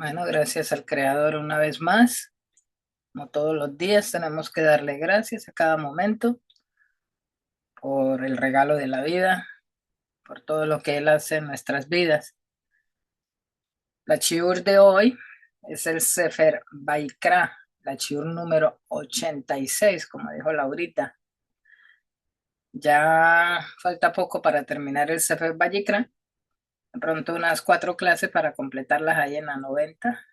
Bueno, gracias al Creador una vez más. Como todos los días tenemos que darle gracias a cada momento por el regalo de la vida, por todo lo que Él hace en nuestras vidas. La shiur de hoy es el Sefer Vaikra, la shiur número 86, como dijo Laurita. Ya falta poco para terminar el Sefer Vaikra. Pronto unas 4 clases para completarlas ahí en la 90.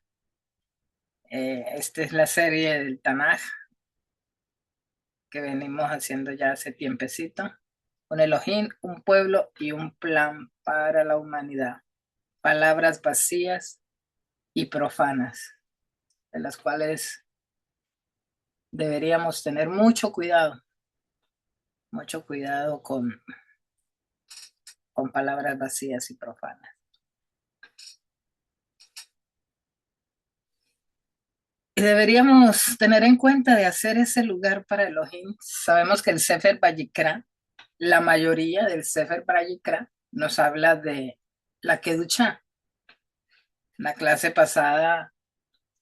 Esta es la serie del Tanaj que venimos haciendo ya hace tiempecito. Un Elohim, un pueblo y un plan para la humanidad. Palabras vacías y profanas, de las cuales deberíamos tener mucho cuidado con palabras vacías y profanas. Y deberíamos tener en cuenta de hacer ese lugar para Elohim. Sabemos que el Sefer Vayikra, la mayoría del Sefer Vayikra, nos habla de la Kedushá. La clase pasada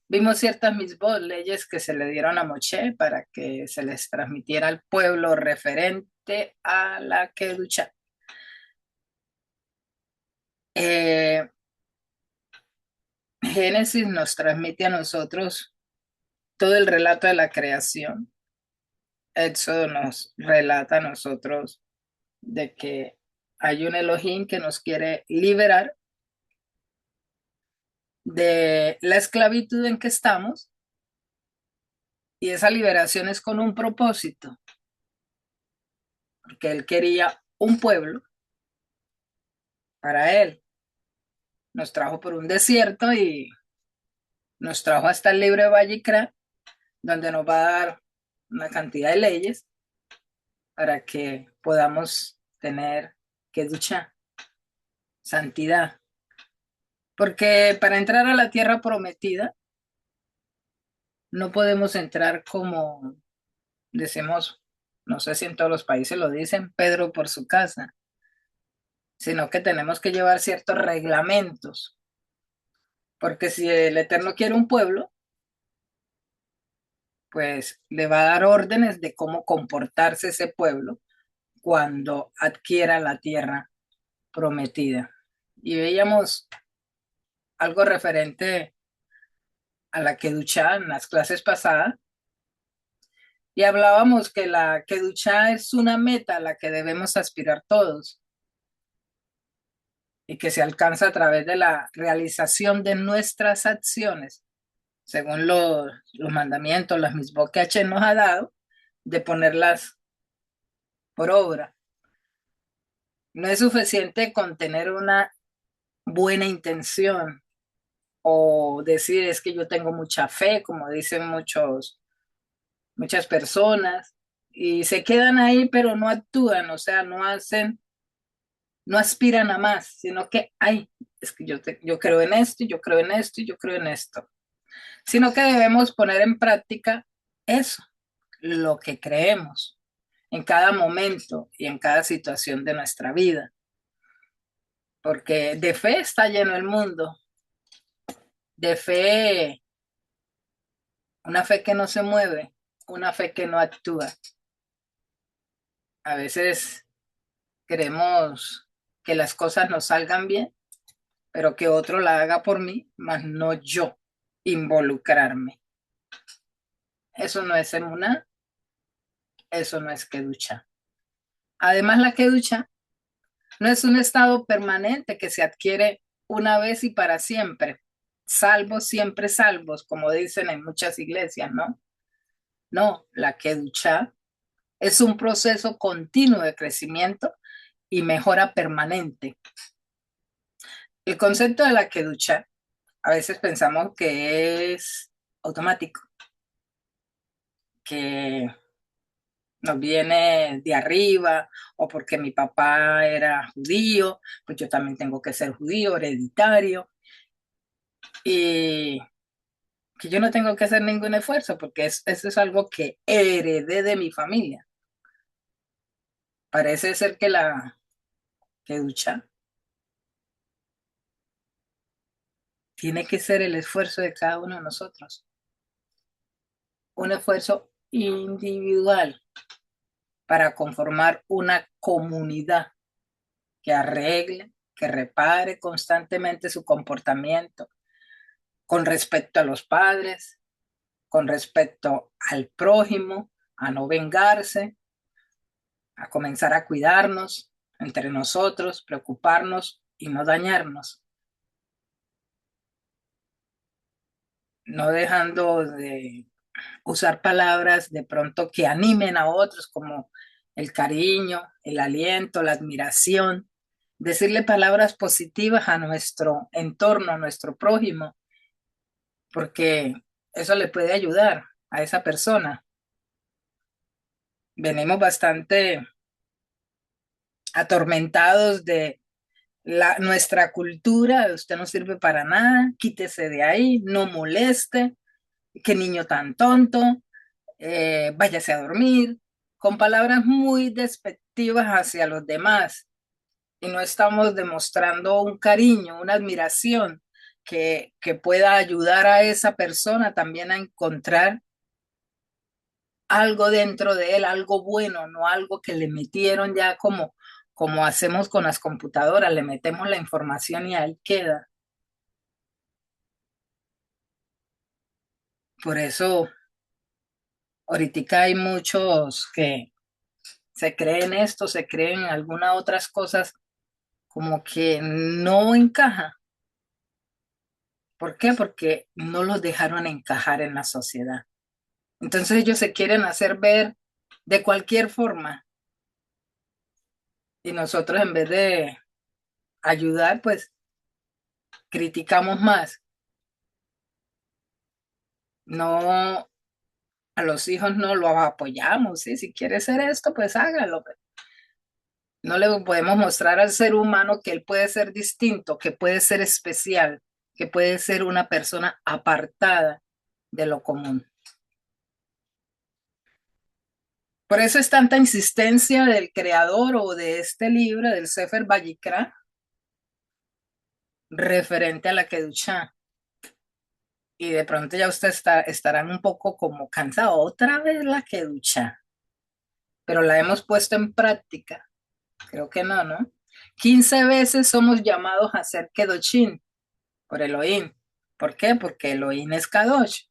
vimos ciertas misbot, leyes que se le dieron a Moshe para que se les transmitiera al pueblo referente a la Kedushá. Eh, Génesis nos transmite a nosotros todo el relato de la creación. Éxodo nos relata a nosotros de que hay un Elohim que nos quiere liberar de la esclavitud en que estamos, y esa liberación es con un propósito, porque él quería un pueblo para él. Nos trajo por un desierto y nos trajo hasta el libro de Vallicra, donde nos va a dar una cantidad de leyes para que podamos tener que duchar, santidad. Porque para entrar a la tierra prometida, no podemos entrar como decimos, no sé si en todos los países lo dicen, Pedro por su casa, sino que tenemos que llevar ciertos reglamentos. Porque si el Eterno quiere un pueblo, pues le va a dar órdenes de cómo comportarse ese pueblo cuando adquiera la tierra prometida. Y veíamos algo referente a la Kedushá en las clases pasadas, y hablábamos que la Kedushá es una meta a la que debemos aspirar todos y que se alcanza a través de la realización de nuestras acciones, según los mandamientos, las misbot que H nos ha dado, de ponerlas por obra. No es suficiente con tener una buena intención o decir es que yo tengo mucha fe, como dicen muchas personas, y se quedan ahí, pero no actúan, o sea, no hacen, no aspiran a más, sino que, ay, es que yo creo en esto, yo creo en esto, y yo creo en esto. Sino que debemos poner en práctica eso, lo que creemos, en cada momento y en cada situación de nuestra vida, porque de fe está lleno el mundo, de fe, una fe que no se mueve, una fe que no actúa. A veces queremos que las cosas nos salgan bien, pero que otro la haga por mí, más no yo involucrarme. Eso no es emuná, eso no es kedushá. Además, la kedushá no es un estado permanente que se adquiere una vez y para siempre. Salvos, siempre salvos, como dicen en muchas iglesias, ¿no? No, la kedushá es un proceso continuo de crecimiento y mejora permanente. El concepto de la kedushá, a veces pensamos que es automático, que nos viene de arriba, o porque mi papá era judío, pues yo también tengo que ser judío, hereditario, y que yo no tengo que hacer ningún esfuerzo, porque eso es algo que heredé de mi familia. Parece ser que la kedushá tiene que ser el esfuerzo de cada uno de nosotros, un esfuerzo individual para conformar una comunidad que arregle, que repare constantemente su comportamiento con respecto a los padres, con respecto al prójimo, a no vengarse, a comenzar a cuidarnos entre nosotros, preocuparnos y no dañarnos, no dejando de usar palabras de pronto que animen a otros como el cariño, el aliento, la admiración, decirle palabras positivas a nuestro entorno, a nuestro prójimo, porque eso le puede ayudar a esa persona. Venimos bastante atormentados de nuestra cultura, usted no sirve para nada, quítese de ahí, no moleste, qué niño tan tonto, váyase a dormir, con palabras muy despectivas hacia los demás. Y no estamos demostrando un cariño, una admiración que pueda ayudar a esa persona también a encontrar algo dentro de él, algo bueno, no algo que le metieron ya como hacemos con las computadoras, le metemos la información y ahí queda. Por eso, ahorita hay muchos que se creen esto, se creen algunas otras cosas como que no encaja. ¿Por qué? Porque no los dejaron encajar en la sociedad. Entonces ellos se quieren hacer ver de cualquier forma y nosotros en vez de ayudar, pues criticamos más. No, a los hijos no los apoyamos, ¿sí? Si quiere hacer esto, pues hágalo. No le podemos mostrar al ser humano que él puede ser distinto, que puede ser especial, que puede ser una persona apartada de lo común. Por eso es tanta insistencia del creador o de este libro, del Sefer Vayikra, referente a la Kedushá. Y de pronto ya estarán un poco como cansados. Otra vez la Kedushá. Pero la hemos puesto en práctica. Creo que no, ¿no? 15 veces somos llamados a ser Kedoshim por Elohim. ¿Por qué? Porque Elohim es Kadosh.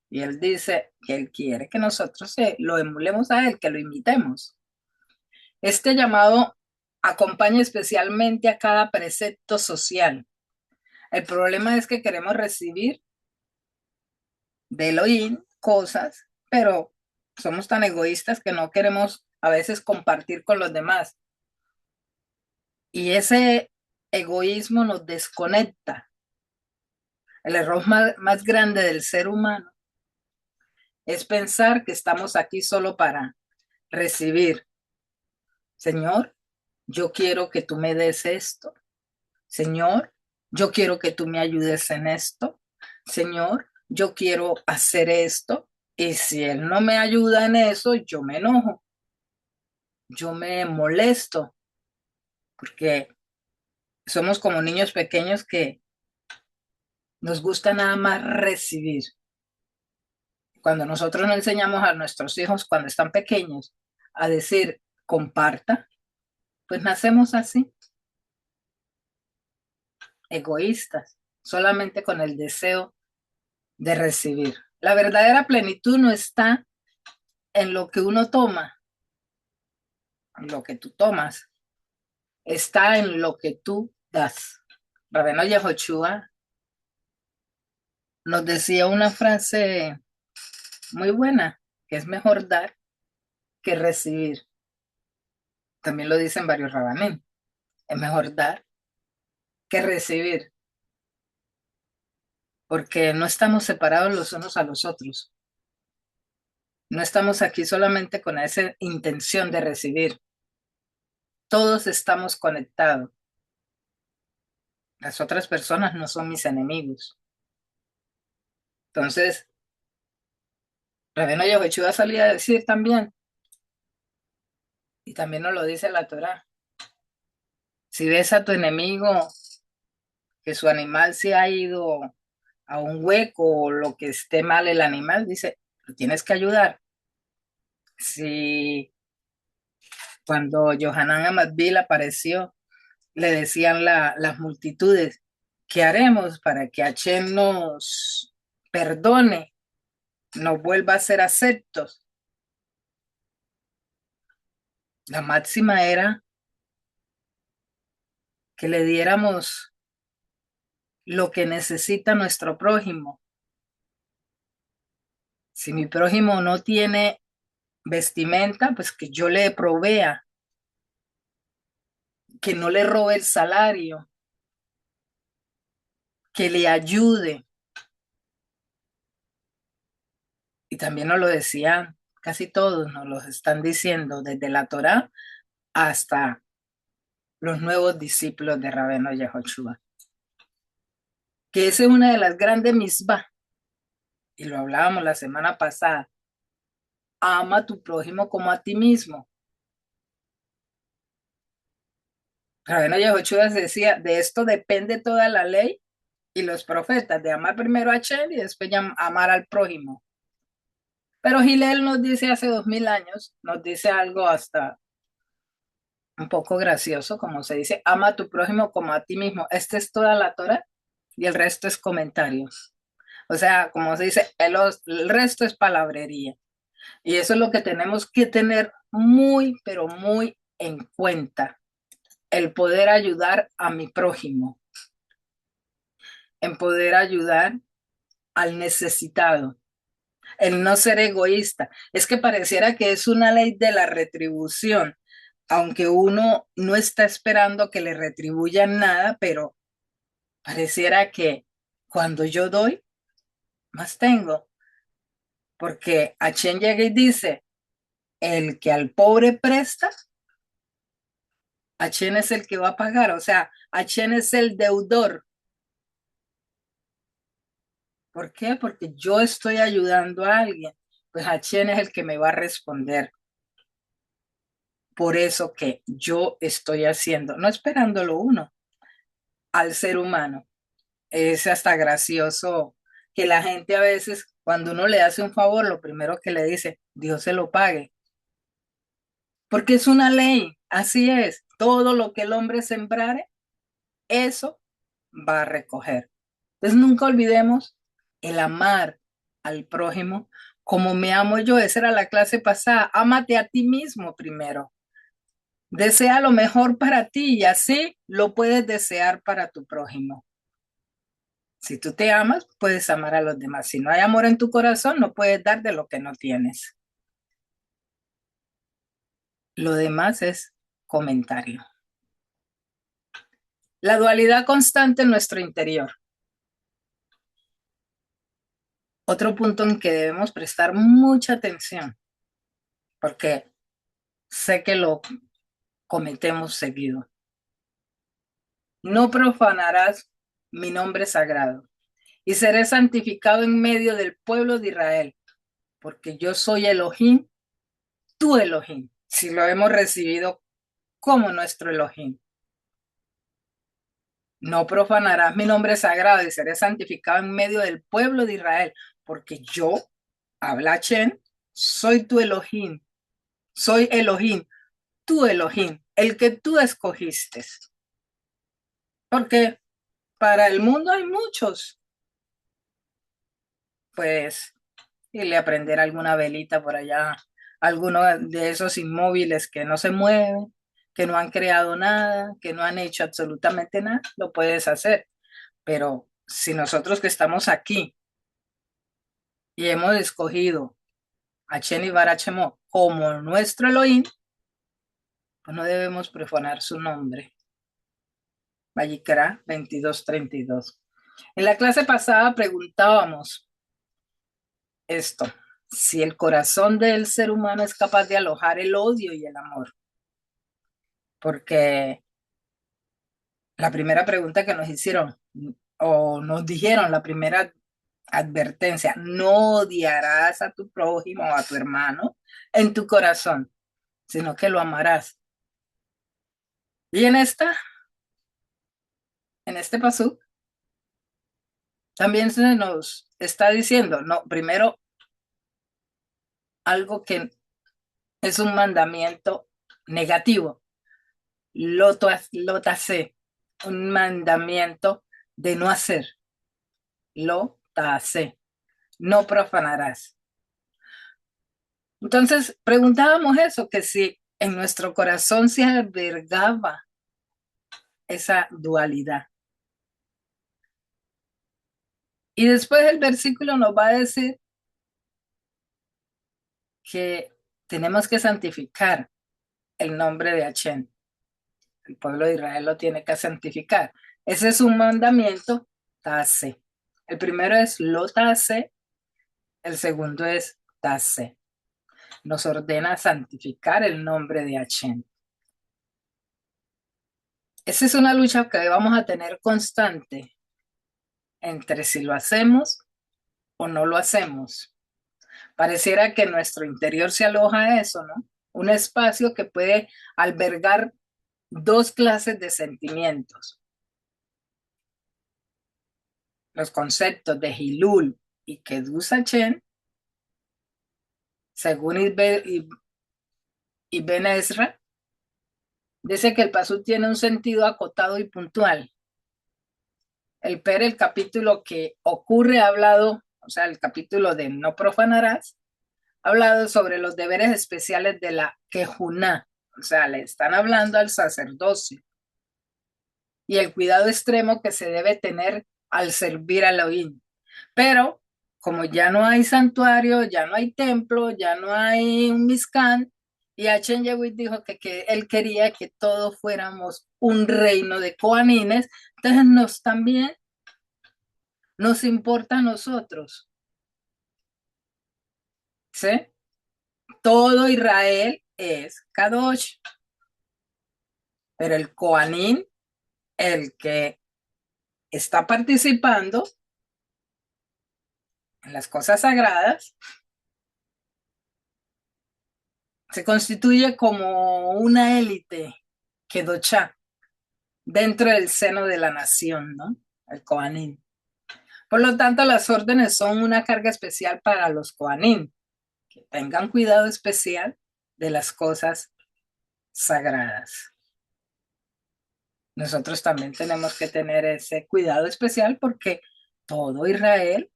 Y él dice que él quiere que nosotros lo emulemos a él, que lo imitemos. Este llamado acompaña especialmente a cada precepto social. El problema es que queremos recibir de Elohim cosas, pero somos tan egoístas que no queremos a veces compartir con los demás. Y ese egoísmo nos desconecta. El error más grande del ser humano es pensar que estamos aquí solo para recibir. Señor, yo quiero que tú me des esto. Señor, yo quiero que tú me ayudes en esto. Señor, yo quiero hacer esto. Y si Él no me ayuda en eso, yo me enojo, yo me molesto, porque somos como niños pequeños que nos gusta nada más recibir. Cuando nosotros no enseñamos a nuestros hijos cuando están pequeños a decir comparta, pues nacemos así, egoístas, solamente con el deseo de recibir. La verdadera plenitud no está en lo que uno toma, en lo que tú tomas, está en lo que tú das. Rabeno Yehoshua nos decía una frase muy buena, que es mejor dar que recibir. También lo dicen varios rabanim. Es mejor dar que recibir, porque no estamos separados los unos a los otros. No estamos aquí solamente con esa intención de recibir. Todos estamos conectados. Las otras personas no son mis enemigos. Entonces, Rabeno Yehoshua salía a decir también, y también nos lo dice la Torá, si ves a tu enemigo que su animal se ha ido a un hueco o lo que esté mal el animal, dice, lo tienes que ayudar. Si cuando Johanan Amadbil apareció, le decían las multitudes, ¿qué haremos para que Hashem nos perdone, nos vuelva a ser aceptos? La máxima era que le diéramos lo que necesita nuestro prójimo. Si mi prójimo no tiene vestimenta, pues que yo le provea, que no le robe el salario, que le ayude. Y también nos lo decían casi todos, nos lo están diciendo desde la Torá hasta los nuevos discípulos de Rabeno Yehoshua. Que esa es una de las grandes misbah, y lo hablábamos la semana pasada. Ama a tu prójimo como a ti mismo. Rabeno Yehoshua decía, de esto depende toda la ley y los profetas, de amar primero a Hashem y después amar al prójimo. Pero Gilel nos dice hace 2000 años, nos dice algo hasta un poco gracioso, como se dice, ama a tu prójimo como a ti mismo. Esta es toda la Torah y el resto es comentarios. O sea, como se dice, el resto es palabrería. Y eso es lo que tenemos que tener muy, pero muy en cuenta. El poder ayudar a mi prójimo, en poder ayudar al necesitado, el no ser egoísta. Es que pareciera que es una ley de la retribución, aunque uno no está esperando que le retribuyan nada, pero pareciera que cuando yo doy, más tengo. Porque Hashem llega y dice, el que al pobre presta, Hashem es el que va a pagar. O sea, Hashem es el deudor. ¿Por qué? Porque yo estoy ayudando a alguien. Pues Hashem es el que me va a responder por eso que yo estoy haciendo, no esperándolo uno, al ser humano. Es hasta gracioso que la gente a veces, cuando uno le hace un favor, lo primero que le dice, Dios se lo pague. Porque es una ley, así es. Todo lo que el hombre sembrare, eso va a recoger. Entonces nunca olvidemos el amar al prójimo como me amo yo. Esa era la clase pasada. Ámate a ti mismo primero. Desea lo mejor para ti y así lo puedes desear para tu prójimo. Si tú te amas, puedes amar a los demás. Si no hay amor en tu corazón, no puedes dar de lo que no tienes. Lo demás es comentario. La dualidad constante en nuestro interior. Otro punto en que debemos prestar mucha atención, porque sé que lo cometemos seguido. No profanarás mi nombre sagrado y seré santificado en medio del pueblo de Israel, porque yo soy Elohim, tu Elohim, si lo hemos recibido como nuestro Elohim. No profanarás mi nombre sagrado y seré santificado en medio del pueblo de Israel, porque yo, habla Chen, soy tu Elohim, soy Elohim, tu Elohim, el que tú escogiste. Porque para el mundo hay muchos, pues, y aprender alguna velita por allá, alguno de esos inmóviles que no se mueven, que no han creado nada, que no han hecho absolutamente nada, lo puedes hacer. Pero si nosotros que estamos aquí y hemos escogido a Cheni Barachemo como nuestro Elohim, pues no debemos profanar su nombre. Vallicra 22:32. En la clase pasada preguntábamos esto, si el corazón del ser humano es capaz de alojar el odio y el amor. Porque la primera pregunta que nos hicieron o nos dijeron, la primera advertencia, no odiarás a tu prójimo o a tu hermano en tu corazón, sino que lo amarás. Y en este pasú, También se nos está diciendo, no, primero algo que es un mandamiento negativo, lotase, un mandamiento de no hacer, lotase, no profanarás. Entonces preguntábamos eso, que si en nuestro corazón se albergaba esa dualidad. Y después el versículo nos va a decir que tenemos que santificar el nombre de Hachén. El pueblo de Israel lo tiene que santificar. Ese es un mandamiento, tase. El primero es lo tase, el segundo es tase. Nos ordena santificar el nombre de Hachén. Esa es una lucha que vamos a tener constante entre si lo hacemos o no lo hacemos. Pareciera que en nuestro interior se aloja eso, ¿no? Un espacio que puede albergar dos clases de sentimientos. Los conceptos de Hilul y Kedus Hashem, según Ibn Ezra, dice que el pasú tiene un sentido acotado y puntual. El capítulo que ocurre, ha hablado, o sea, el capítulo de no profanarás, ha hablado sobre los deberes especiales de la Kejuná, o sea, le están hablando al sacerdocio y el cuidado extremo que se debe tener al servir a Elohim. Pero como ya no hay santuario, ya no hay templo, ya no hay un Mizcán, y Achen Yehud dijo que él quería que todos fuéramos un reino de coanines, entonces también nos importa a nosotros, ¿sí? Todo Israel es Kadosh, pero el coanín, el que está participando en las cosas sagradas, se constituye como una élite kedoshá dentro del seno de la nación, ¿no? El coanín. Por lo tanto, las órdenes son una carga especial para los coanín, que tengan cuidado especial de las cosas sagradas. Nosotros también tenemos que tener ese cuidado especial porque todo Israel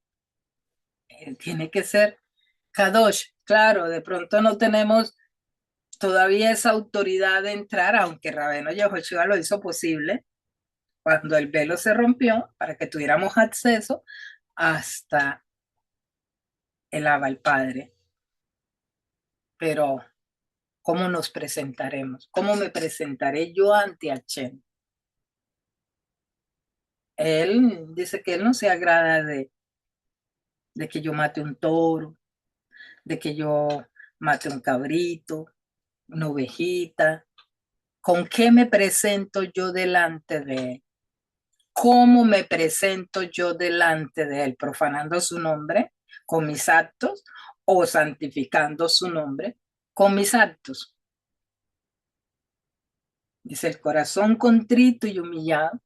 tiene que ser Kadosh. Claro, de pronto no tenemos todavía esa autoridad de entrar, aunque Rabeno Yehoshua lo hizo posible cuando el velo se rompió para que tuviéramos acceso hasta el Abba, el Padre. Pero, ¿cómo nos presentaremos? ¿Cómo me presentaré yo ante Hashem? Él dice que él no se agrada de que yo mate un toro, de que yo mate un cabrito, una ovejita. ¿Con qué me presento yo delante de él? ¿Cómo me presento yo delante de él? ¿Profanando su nombre con mis actos o santificando su nombre con mis actos? Dice, el corazón contrito y humillado,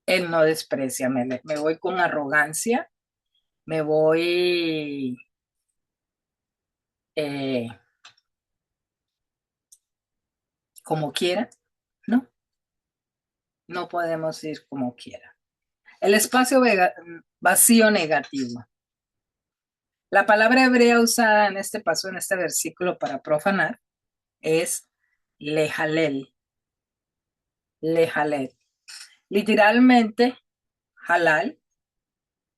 él no desprecia. Me voy con arrogancia, me voy eh, como quiera. No, no podemos ir como quiera. El espacio vacío negativo. La palabra hebrea usada en este paso, en este versículo para profanar, es lejalel, lejalel. Literalmente, halal,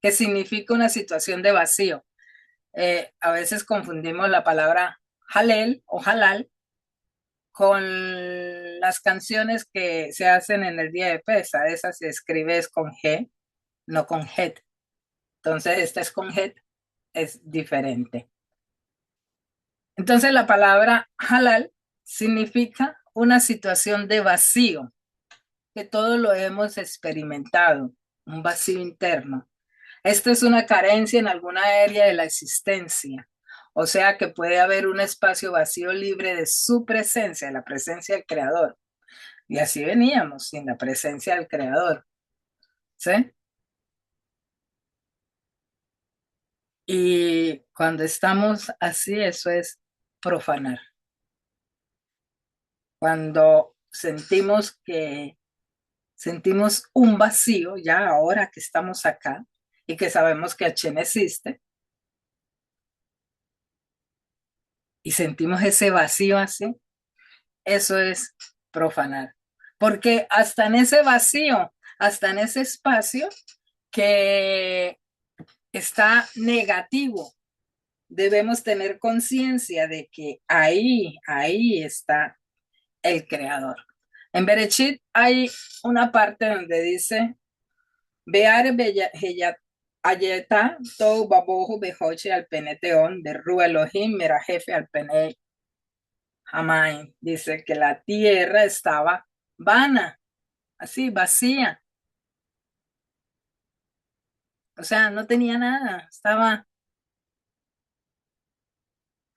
que significa una situación de vacío. A veces confundimos la palabra halel o halal con las canciones que se hacen en el día de Pesa. Esa se escribe es con G, no con Het. Entonces, esta es con Het, es diferente. Entonces, la palabra halal significa una situación de vacío, que todos lo hemos experimentado, un vacío interno. Esta es una carencia en alguna área de la existencia, o sea que puede haber un espacio vacío libre de su presencia, de la presencia del Creador. Y así veníamos, sin la presencia del Creador. ¿Sí? Y cuando estamos así, eso es profanar. Cuando sentimos un vacío, ya ahora que estamos acá y que sabemos que Achén existe, y sentimos ese vacío así, eso es profanar. Porque hasta en ese vacío, hasta en ese espacio que está negativo, debemos tener conciencia de que ahí está el creador. En Berechit hay una parte donde dice, Bear Ayeta, Tou Babohu Bejoche al Peneteón, de Ru Elohim, Merajefe al Pene Hamay. Dice que la tierra estaba vana, así, vacía. O sea, no tenía nada, estaba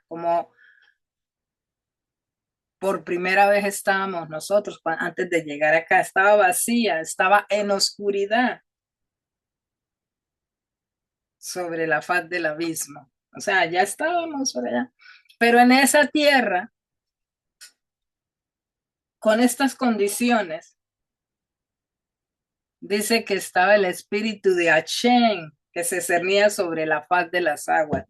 como por primera vez estábamos nosotros antes de llegar acá, estaba vacía, estaba en oscuridad sobre la faz del abismo. O sea, ya estábamos por allá. Pero en esa tierra, con estas condiciones, dice que estaba el espíritu de Achén que se cernía sobre la faz de las aguas.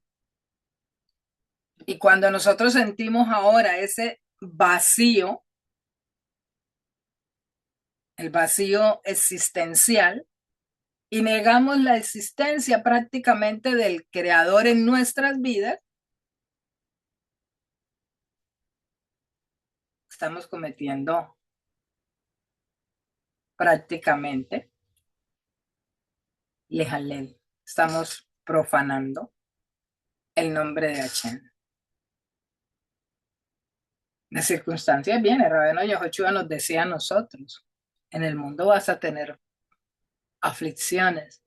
Y cuando nosotros sentimos ahora ese vacío, el vacío existencial, y negamos la existencia prácticamente del creador en nuestras vidas, estamos cometiendo prácticamente lejalel. Estamos profanando el nombre de Hashem. La circunstancia viene, Rabeno Yehoshua nos decía a nosotros, en el mundo vas a tener aflicciones,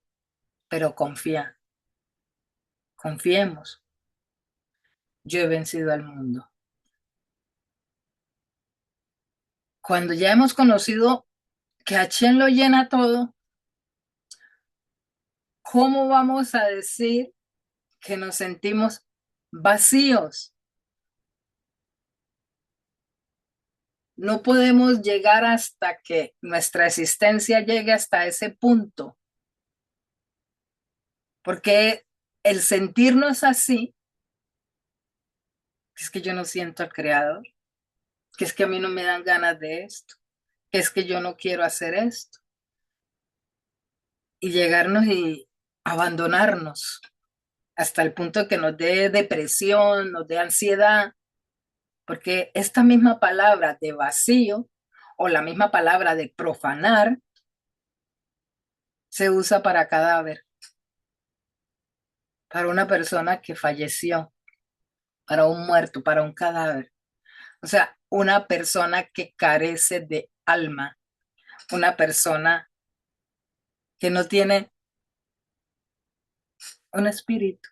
pero confiemos, yo he vencido al mundo. Cuando ya hemos conocido que Hashem lo llena todo, ¿cómo vamos a decir que nos sentimos vacíos? No podemos llegar hasta que nuestra existencia llegue hasta ese punto, porque el sentirnos así, es que yo no siento al creador, que es que a mí no me dan ganas de esto, que es que yo no quiero hacer esto, y llegarnos y abandonarnos hasta el punto de que nos dé depresión, nos dé ansiedad, porque esta misma palabra de vacío o la misma palabra de profanar se usa para cadáver, para una persona que falleció, para un muerto, para un cadáver. O sea, una persona que carece de alma, una persona que no tiene un espíritu,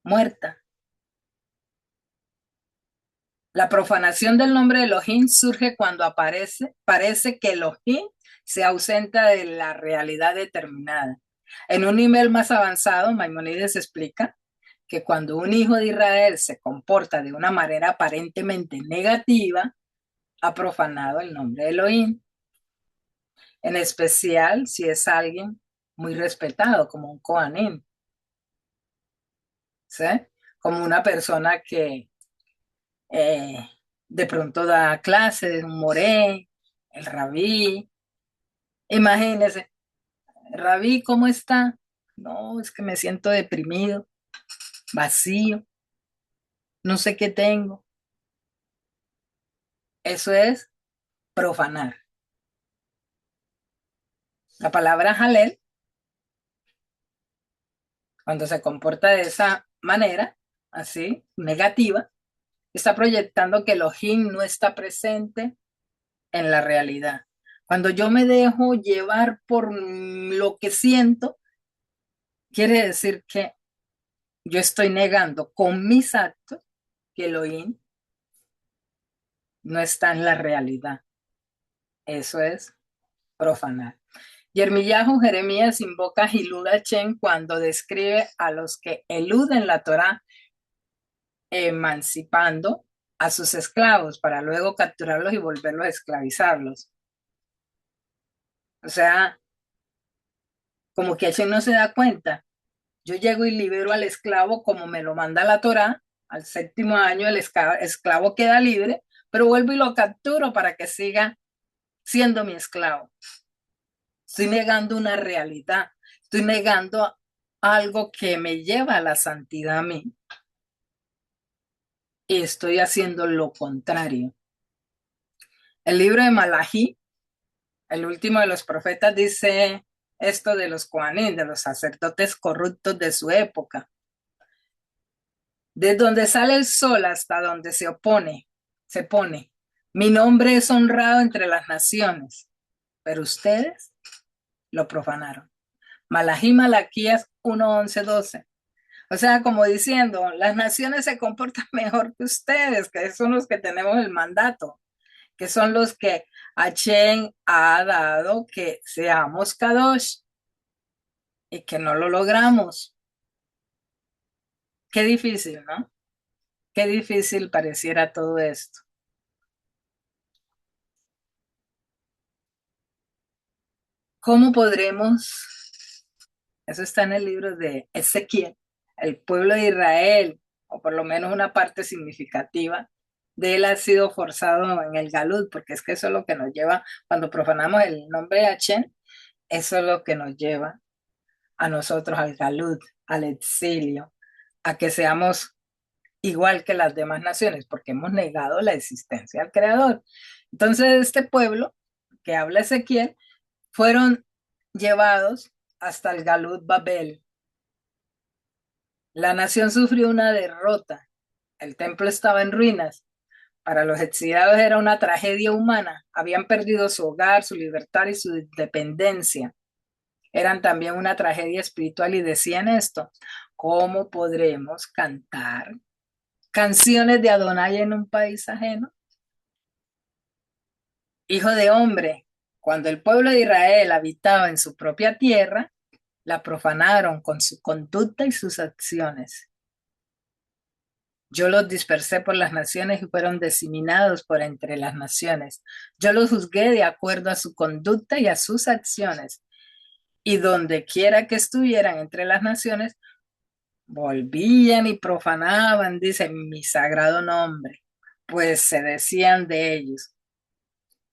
muerta. La profanación del nombre de Elohim surge cuando parece que Elohim se ausenta de la realidad determinada. En un nivel más avanzado, Maimonides explica que cuando un hijo de Israel se comporta de una manera aparentemente negativa, ha profanado el nombre de Elohim, en especial si es alguien muy respetado, como un Kohanim, ¿sí? Como una persona que eh, de pronto da clases, un moré, el rabí. Imagínese, rabí, ¿cómo está? No, es que me siento deprimido, vacío, no sé qué tengo. Eso es profanar. La palabra halel, cuando se comporta de esa manera, así, negativa, está proyectando que Elohim no está presente en la realidad. Cuando yo me dejo llevar por lo que siento, quiere decir que yo estoy negando con mis actos que Elohim no está en la realidad. Eso es profanar. Yermillahu Jeremías invoca a Hilud Hashem cuando describe a los que eluden la Torá emancipando a sus esclavos para luego capturarlos y volverlos a esclavizarlos. O sea, como que Hashem no se da cuenta. Yo llego y libero al esclavo como me lo manda la Torá. Al séptimo año el esclavo queda libre, pero vuelvo y lo capturo para que siga siendo mi esclavo. Estoy negando una realidad, estoy negando algo que me lleva a la santidad a mí y estoy haciendo lo contrario. El libro de Malají, el último de los profetas, dice esto de los Kohanim, de los sacerdotes corruptos de su época. Desde donde sale el sol hasta donde se pone. Mi nombre es honrado entre las naciones, pero ustedes lo profanaron. Malají, Malaquías 1, 11, 12. O sea, como diciendo, las naciones se comportan mejor que ustedes, que son los que tenemos el mandato, que son los que Hashem ha dado que seamos Kadosh y que no lo logramos. Qué difícil, ¿no? Qué difícil pareciera todo esto. ¿Cómo podremos? Eso está en el libro de Ezequiel, el pueblo de Israel, o por lo menos una parte significativa de él ha sido forzado en el Galut, porque es que eso es lo que nos lleva, cuando profanamos el nombre de Hashem, eso es lo que nos lleva a nosotros al Galut, al exilio, a que seamos igual que las demás naciones, porque hemos negado la existencia del Creador. Entonces, este pueblo que habla Ezequiel fueron llevados hasta el Galut Babel. La nación sufrió una derrota. El templo estaba en ruinas. Para los exiliados era una tragedia humana. Habían perdido su hogar, su libertad y su independencia. Eran también una tragedia espiritual y decían esto: ¿cómo podremos cantar canciones de Adonai en un país ajeno? Hijo de hombre, cuando el pueblo de Israel habitaba en su propia tierra, la profanaron con su conducta y sus acciones. Yo los dispersé por las naciones y fueron diseminados por entre las naciones. Yo los juzgué de acuerdo a su conducta y a sus acciones. Y donde quiera que estuvieran entre las naciones, volvían y profanaban, dice, mi sagrado nombre, pues se decían de ellos.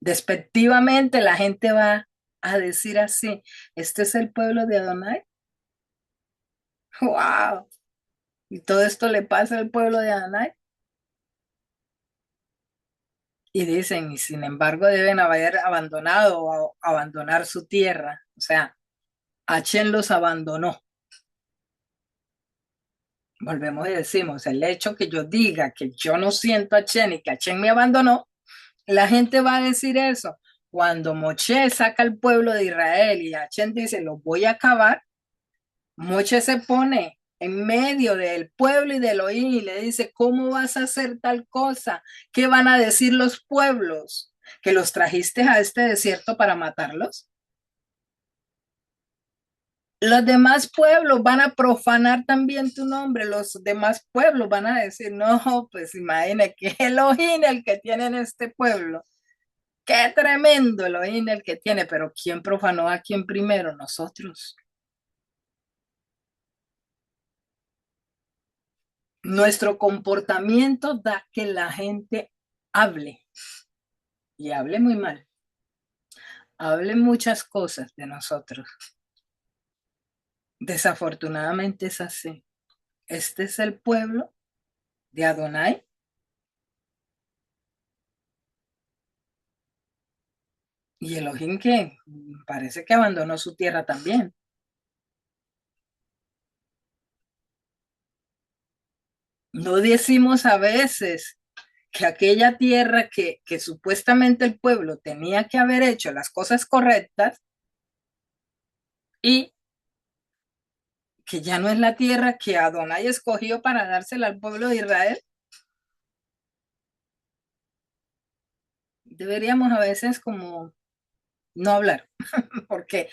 Despectivamente la gente va a decir así: este es el pueblo de Adonai. ¡Wow! Y todo esto le pasa al pueblo de Adonai. Y dicen, y sin embargo deben haber abandonado o abandonar su tierra. O sea, Hashem los abandonó. Volvemos y decimos, el hecho que yo diga que yo no siento a Hashem y que Hashem me abandonó, la gente va a decir eso. Cuando Moshe saca al pueblo de Israel y Hashem dice, los voy a acabar, Moshe se pone en medio del pueblo y de Elohim y le dice, ¿cómo vas a hacer tal cosa? ¿Qué van a decir los pueblos? ¿Que los trajiste a este desierto para matarlos? Los demás pueblos van a profanar también tu nombre. Los demás pueblos van a decir, no, pues imagine que Elohim el que tiene en este pueblo. Qué tremendo Elohim el que tiene, pero ¿quién profanó a quién primero? Nosotros. Nuestro comportamiento da que la gente hable y hable muy mal, hable muchas cosas de nosotros. Desafortunadamente es así. Este es el pueblo de Adonai y Elohim que parece que abandonó su tierra también. No decimos a veces que aquella tierra que supuestamente el pueblo tenía que haber hecho las cosas correctas y que ya no es la tierra que Adonai escogió para dársela al pueblo de Israel. Deberíamos a veces como no hablar, porque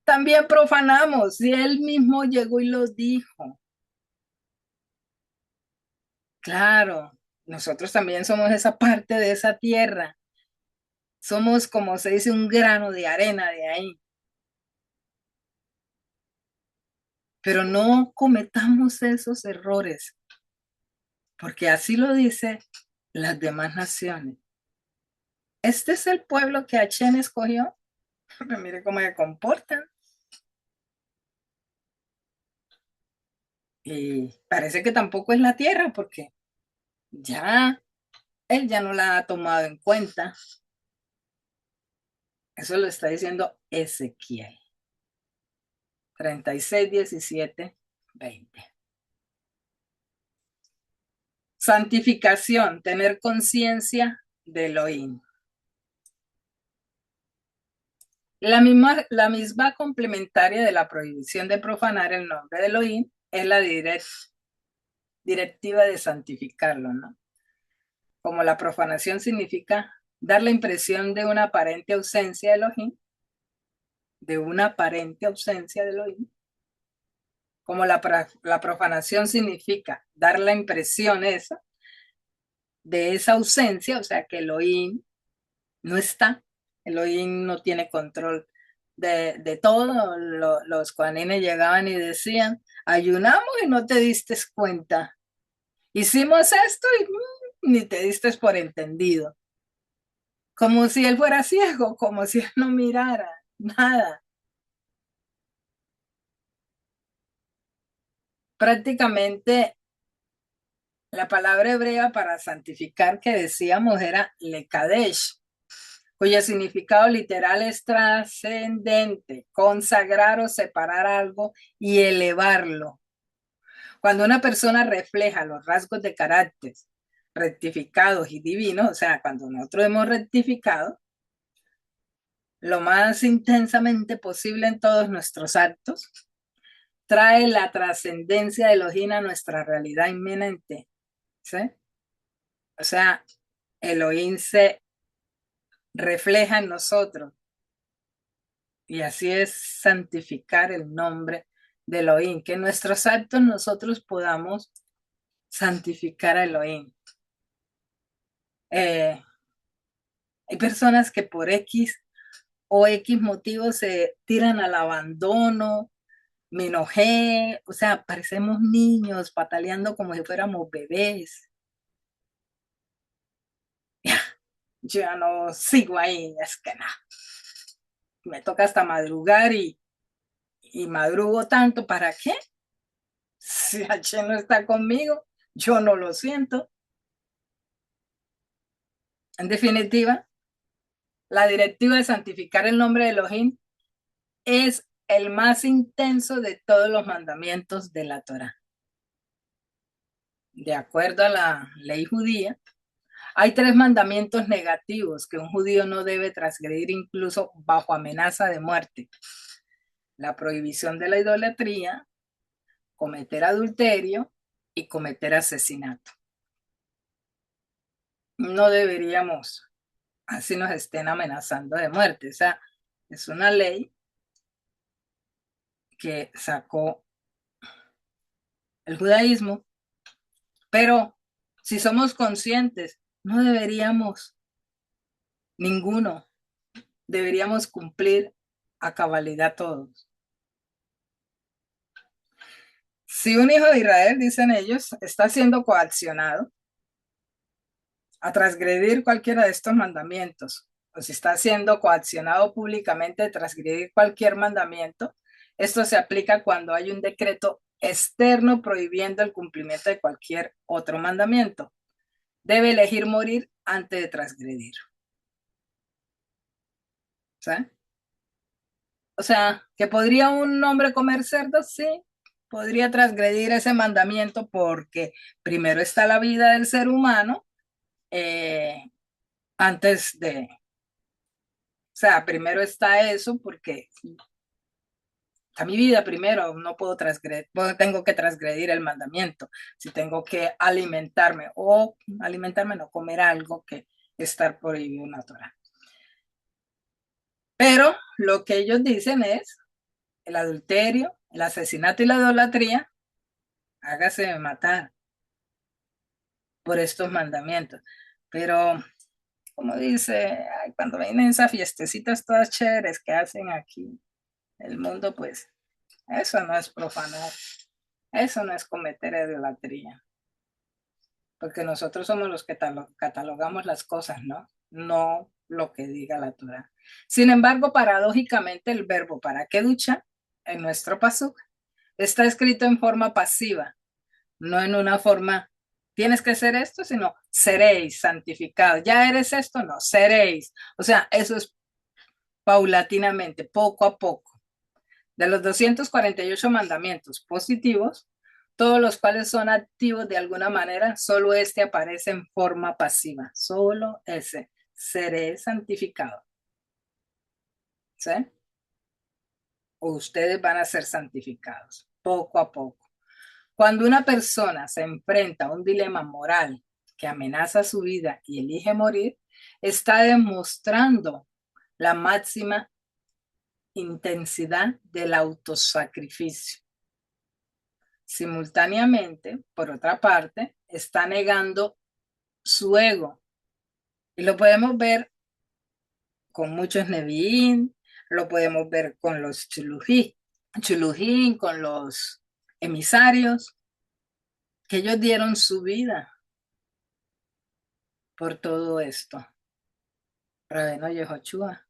también profanamos, y él mismo llegó y lo dijo. Claro, nosotros también somos esa parte de esa tierra. Somos, como se dice, un grano de arena de ahí. Pero no cometamos esos errores, porque así lo dice las demás naciones. Este es el pueblo que Achén escogió. Pero mire cómo se comportan. Y parece que tampoco es la tierra, porque ya él ya no la ha tomado en cuenta. Eso lo está diciendo Ezequiel 36, 17, 20. Santificación, tener conciencia de Elohim. La misma complementaria de la prohibición de profanar el nombre de Elohim es la directiva de santificarlo, ¿no? Como la profanación significa dar la impresión de una aparente ausencia de Elohim, como la profanación significa dar la impresión esa, de esa ausencia, o sea que Elohim no está, Elohim no tiene control de todo. Los coanines llegaban y decían, ayunamos y no te diste cuenta, hicimos esto y ni te diste por entendido, como si él fuera ciego, como si él no mirara nada. Prácticamente la palabra hebrea para santificar que decíamos era lekadesh, cuyo significado literal es trascendente, consagrar o separar algo y elevarlo. Cuando una persona refleja los rasgos de carácter rectificados y divinos, o sea, cuando nosotros hemos rectificado lo más intensamente posible en todos nuestros actos, trae la trascendencia de Elohim a nuestra realidad inminente, ¿sí? O sea, Elohim se refleja en nosotros y así es santificar el nombre de Elohim, que en nuestros actos nosotros podamos santificar a Elohim. Hay personas que por X o X motivos se tiran al abandono, me enojé, o sea, parecemos niños pataleando como si fuéramos bebés. Yo ya no sigo ahí, es que no, me toca hasta madrugar y madrugo tanto, ¿para qué? Si H no está conmigo, yo no lo siento. En definitiva, la directiva de santificar el nombre de Elohim es el más intenso de todos los mandamientos de la Torá. De acuerdo a la ley judía, hay 3 mandamientos negativos que un judío no debe transgredir incluso bajo amenaza de muerte: la prohibición de la idolatría, cometer adulterio y cometer asesinato. No deberíamos, así nos estén amenazando de muerte. O sea, es una ley que sacó el judaísmo, pero si somos conscientes, no deberíamos, ninguno, deberíamos cumplir a cabalidad todos. Si un hijo de Israel, dicen ellos, está siendo coaccionado a transgredir cualquiera de estos mandamientos, o si está siendo coaccionado públicamente a transgredir cualquier mandamiento, esto se aplica cuando hay un decreto externo prohibiendo el cumplimiento de cualquier otro mandamiento. Debe elegir morir antes de transgredir. ¿Sí? O sea, que podría un hombre comer cerdo, sí, podría transgredir ese mandamiento porque primero está la vida del ser humano antes de, o sea, primero está eso porque está mi vida primero, no puedo transgredir, tengo que transgredir el mandamiento, si tengo que alimentarme o alimentarme, no comer algo que estar prohibido en la Torah. Pero lo que ellos dicen es el adulterio, el asesinato y la idolatría, hágase matar por estos mandamientos. Pero, como dice, ay, cuando vienen esas fiestecitas todas chéveres que hacen aquí, el mundo, pues, eso no es profanar, eso no es cometer idolatría, porque nosotros somos los que catalogamos las cosas, ¿no? No lo que diga la Torá. Sin embargo, paradójicamente, el verbo para qué ducha en nuestro pasuk está escrito en forma pasiva, no en una forma, tienes que ser esto, sino seréis santificados. Ya eres esto, no, seréis. O sea, eso es paulatinamente, poco a poco. De los 248 mandamientos positivos, todos los cuales son activos de alguna manera, solo este aparece en forma pasiva, solo ese, seré santificado. ¿Sí? O ustedes van a ser santificados, poco a poco. Cuando una persona se enfrenta a un dilema moral que amenaza su vida y elige morir, está demostrando la máxima intensidad del autosacrificio. Simultáneamente, por otra parte, está negando su ego. Y lo podemos ver con muchos Nevi'im, lo podemos ver con los Chulujín, con los emisarios, que ellos dieron su vida por todo esto. Rabeno Yehoshua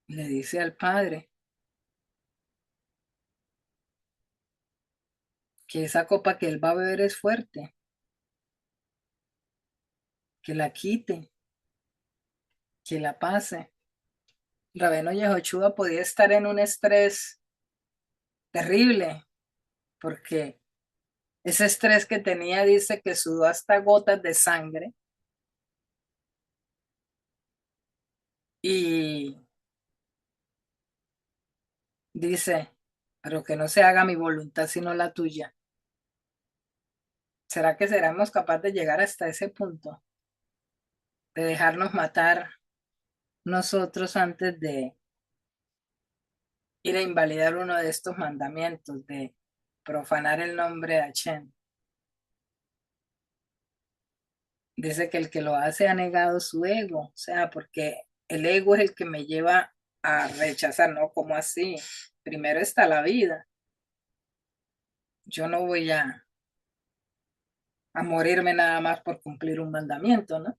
le dice al Padre que esa copa que él va a beber es fuerte, que la quite, que la pase. Rabeno Yehoshua podía estar en un estrés terrible, porque ese estrés que tenía dice que sudó hasta gotas de sangre y dice, pero que no se haga mi voluntad sino la tuya. ¿Será que seremos capaces de llegar hasta ese punto? De dejarnos matar nosotros antes de ir a invalidar uno de estos mandamientos, de profanar el nombre de Hashem. Dice que lo hace ha negado su ego, o sea, porque el ego es el que me lleva a rechazar, ¿no? ¿Cómo así? Primero está la vida. Yo no voy a morirme nada más por cumplir un mandamiento, ¿no?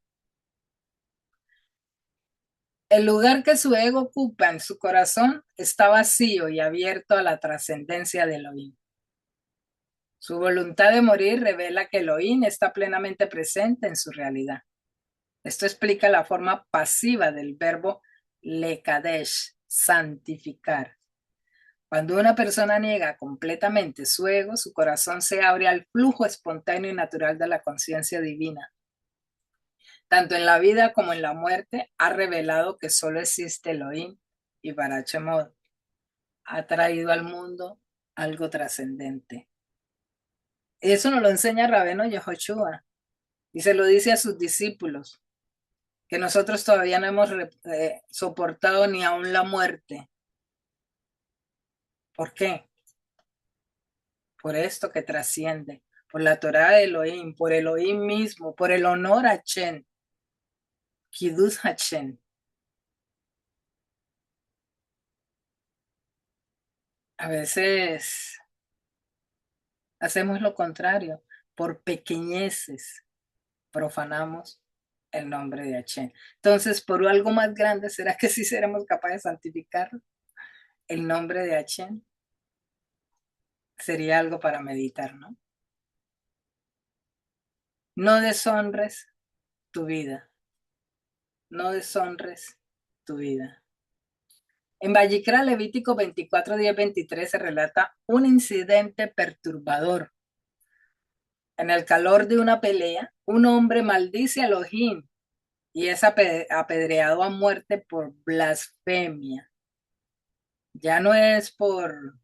El lugar que su ego ocupa en su corazón está vacío y abierto a la trascendencia de Elohim. Su voluntad de morir revela que Elohim está plenamente presente en su realidad. Esto explica la forma pasiva del verbo lekadesh, santificar. Cuando una persona niega completamente su ego, su corazón se abre al flujo espontáneo y natural de la conciencia divina. Tanto en la vida como en la muerte, ha revelado que solo existe Elohim y Barachemod ha traído al mundo algo trascendente. Eso nos lo enseña Rabeno Yehoshua y se lo dice a sus discípulos, que nosotros todavía no hemos soportado ni aún la muerte. ¿Por qué? Por esto que trasciende, por la Torah de Elohim, por Elohim mismo, por el honor a Hashem, Kiddush Hashem. A veces hacemos lo contrario, por pequeñeces profanamos el nombre de Hashem. Entonces, por algo más grande, ¿será que sí seremos capaces de santificar el nombre de Hashem? Sería algo para meditar, ¿no? No deshonres tu vida, no deshonres tu vida. En Vallicra, Levítico 24, 10, 23 se relata un incidente perturbador. En el calor de una pelea, un hombre maldice a Elohim y es apedreado a muerte por blasfemia. Ya no es por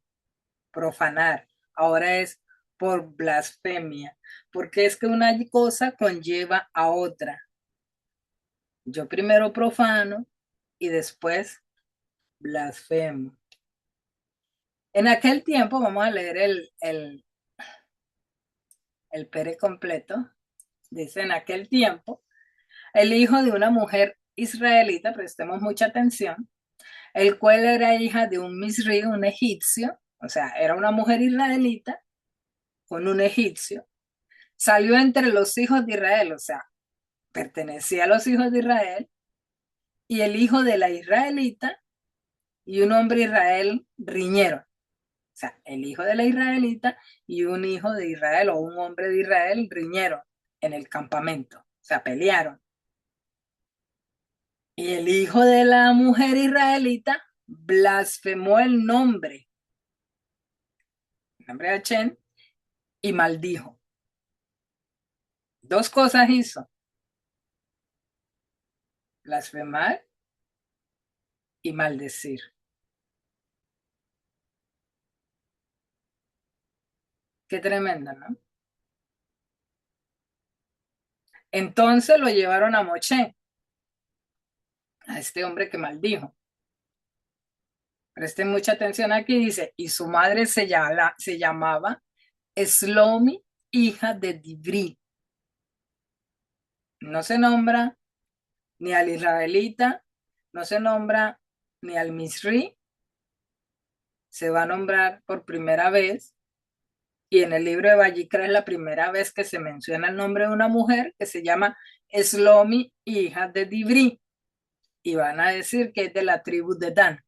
profanar, ahora es por blasfemia, porque es que una cosa conlleva a otra. Yo primero profano y después blasfemo. En aquel tiempo, vamos a leer el pere completo. Dice, en aquel tiempo, el hijo de una mujer israelita, prestemos mucha atención, el cual era hija de un misri, un egipcio, o sea, era una mujer israelita con un egipcio, salió entre los hijos de Israel, o sea, pertenecía a los hijos de Israel, y el hijo de la israelita y un hombre israel riñeron. O sea, el hijo de la israelita y un hijo de Israel o un hombre de Israel riñeron en el campamento, o sea, pelearon. Y el hijo de la mujer israelita blasfemó el nombre de Hachén, y maldijo. Dos cosas hizo: blasfemar y maldecir. Qué tremendo, ¿no? Entonces lo llevaron a Moché, a este hombre que maldijo. Presten mucha atención aquí, dice, y su madre se llamaba Eslomi, hija de Dibri. No se nombra ni al israelita, no se nombra ni al misri, se va a nombrar por primera vez, y en el libro de Vayikra es la primera vez que se menciona el nombre de una mujer que se llama Eslomi, hija de Dibri, y van a decir que es de la tribu de Dan.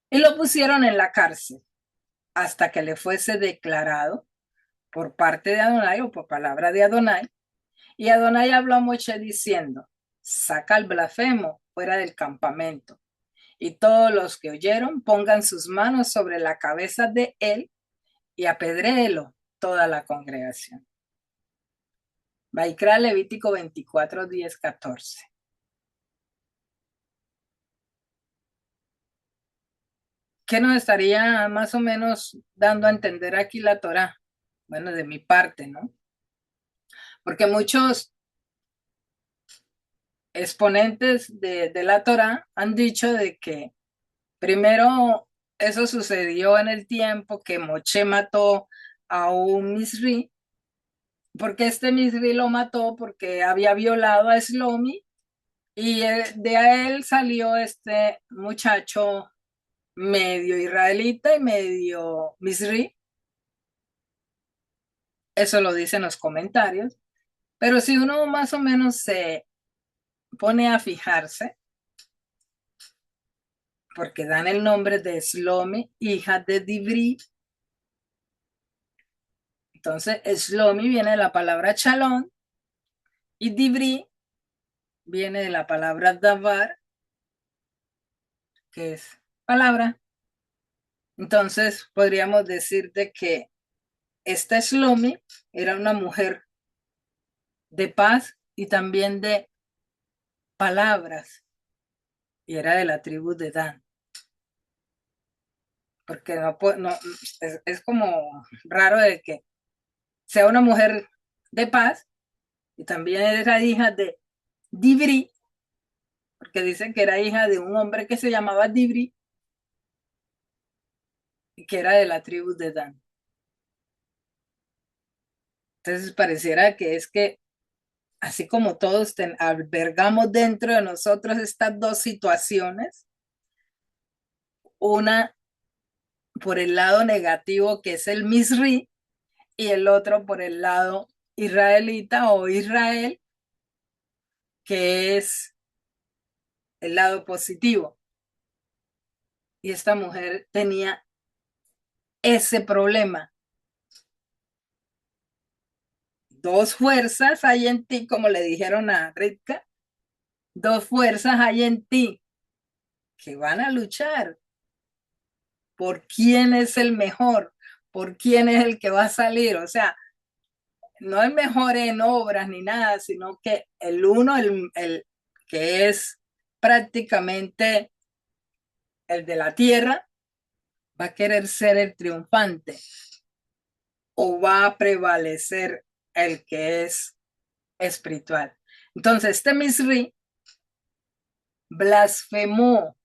Y lo pusieron en la cárcel hasta que le fuese declarado por parte de Adonai o por palabra de Adonai. Y Adonai habló a Moshe diciendo, saca al blasfemo fuera del campamento, y todos los que oyeron pongan sus manos sobre la cabeza de él y apedréelo toda la congregación. Vaikra, Levítico 24, 10, 14. ¿Qué nos estaría más o menos dando a entender aquí la Torá? Bueno, de mi parte, ¿no? Porque muchos exponentes de la Torá han dicho de que primero eso sucedió en el tiempo que Moche mató a un Misri, porque este Misri lo mató porque había violado a Slomi, y de él salió este muchacho medio israelita y medio Misri. Eso lo dicen los comentarios. Pero si uno más o menos se pone a fijarse, porque dan el nombre de Slomi, hija de Dibri. Entonces, Slomi viene de la palabra chalón y Dibri viene de la palabra davar, que es palabra. Entonces, podríamos decir de que esta Slomi era una mujer de paz y también de palabras, y era de la tribu de Dan. Porque no es como raro de que sea una mujer de paz y también era hija de Dibri, porque dicen que era hija de un hombre que se llamaba Dibri y que era de la tribu de Dan. Entonces pareciera que es que así como todos albergamos dentro de nosotros estas dos situaciones, una por el lado negativo que es el Misri y el otro por el lado israelita o Israel, que es el lado positivo. Y esta mujer tenía ese problema. Dos fuerzas hay en ti, como le dijeron a Ritka, dos fuerzas hay en ti que van a luchar por quién es el mejor, por quién es el que va a salir. O sea, no el mejor en obras ni nada, sino que el uno, el que es prácticamente el de la tierra, va a querer ser el triunfante o va a prevalecer el que es espiritual. Entonces, este Misri blasfemó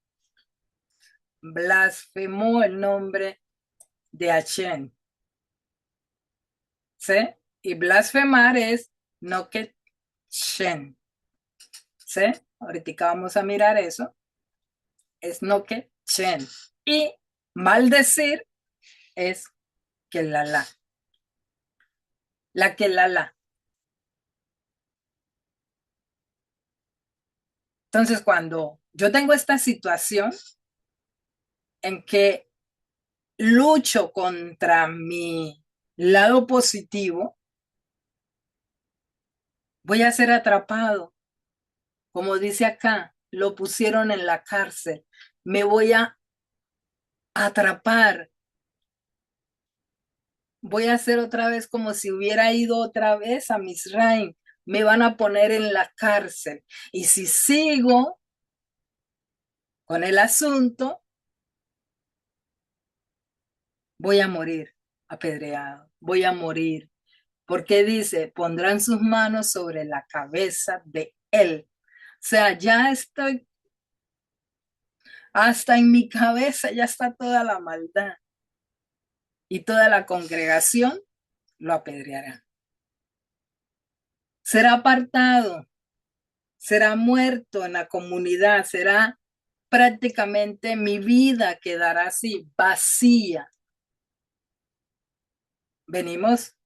el nombre de Hashem, ¿sí? Y blasfemar es no que Shen, ¿sí? Ahorita vamos a mirar eso, es no que Shen. Y maldecir es que la que la. Entonces, cuando yo tengo esta situación en que lucho contra mi lado positivo, voy a ser atrapado. Como dice acá, lo pusieron en la cárcel. Me voy a atrapar. Voy a hacer otra vez como si hubiera ido otra vez a Misraim. Me van a poner en la cárcel. Y si sigo con el asunto, voy a morir apedreado. Voy a morir. Porque dice, pondrán sus manos sobre la cabeza de él. O sea, ya estoy, hasta en mi cabeza ya está toda la maldad. Y toda la congregación lo apedreará. Será apartado, será muerto en la comunidad, será prácticamente mi vida quedará así, vacía. Venimos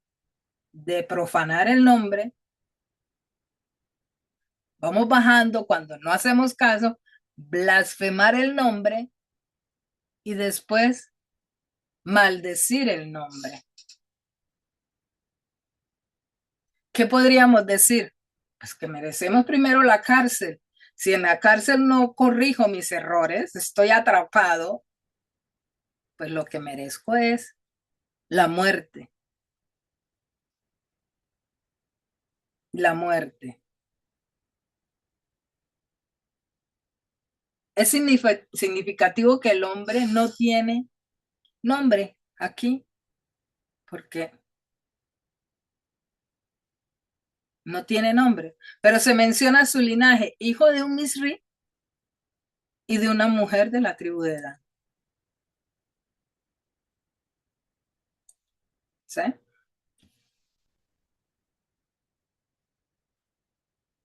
de profanar el nombre, vamos bajando cuando no hacemos caso, blasfemar el nombre y después maldecir el nombre. ¿Qué podríamos decir? Pues que merecemos primero la cárcel. Si en la cárcel no corrijo mis errores, estoy atrapado, pues lo que merezco es la muerte. La muerte. Es significativo que el hombre no tiene nombre aquí, porque no tiene nombre, pero se menciona su linaje, hijo de un Misri y de una mujer de la tribu de Dan. ¿Sí?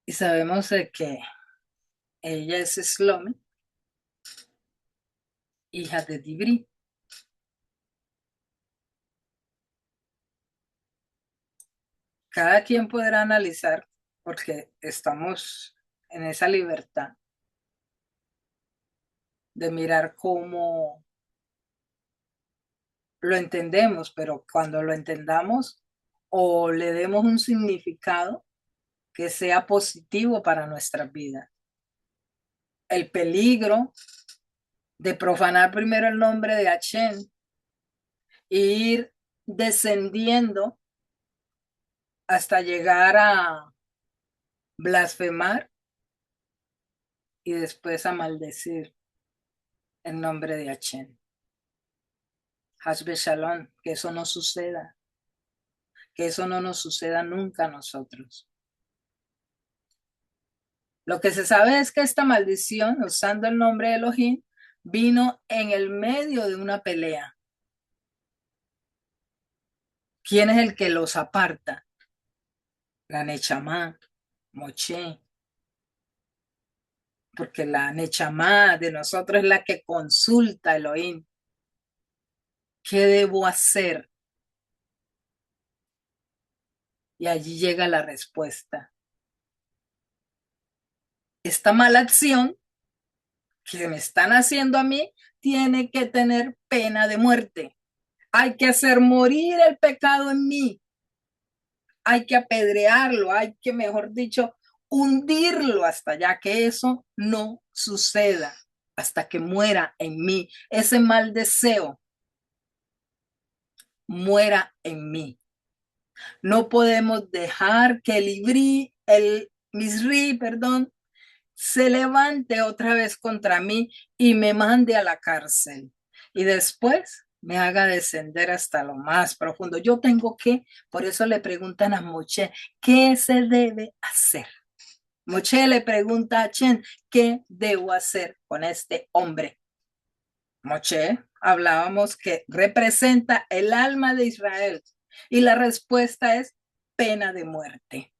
Y sabemos de que ella es Slome, hija de Dibri. Cada quien podrá analizar, porque estamos en esa libertad de mirar cómo lo entendemos, pero cuando lo entendamos o le demos un significado que sea positivo para nuestras vidas. El peligro de profanar primero el nombre de Hashem e ir descendiendo hasta llegar a blasfemar y después a maldecir el nombre de Hashem. Hasbe Shalom, que eso no suceda, que eso no nos suceda nunca a nosotros. Lo que se sabe es que esta maldición, usando el nombre de Elohim, vino en el medio de una pelea. ¿Quién es el que los aparta? La Nechamá, Moché, porque la Nechamá de nosotros es la que consulta a Elohim. ¿Qué debo hacer? Y allí llega la respuesta. Esta mala acción que me están haciendo a mí tiene que tener pena de muerte. Hay que hacer morir el pecado en mí. Hay que apedrearlo, hay que, mejor dicho, hundirlo hasta ya que eso no suceda, hasta que muera en mí. Ese mal deseo muera en mí. No podemos dejar que el Misri, perdón, se levante otra vez contra mí y me mande a la cárcel. Y después me haga descender hasta lo más profundo. Yo tengo que, por eso le preguntan a Moche, ¿qué se debe hacer? Moshe le pregunta a Hashem, ¿qué debo hacer con este hombre? Moshe, hablábamos que representa el alma de Israel y la respuesta es pena de muerte.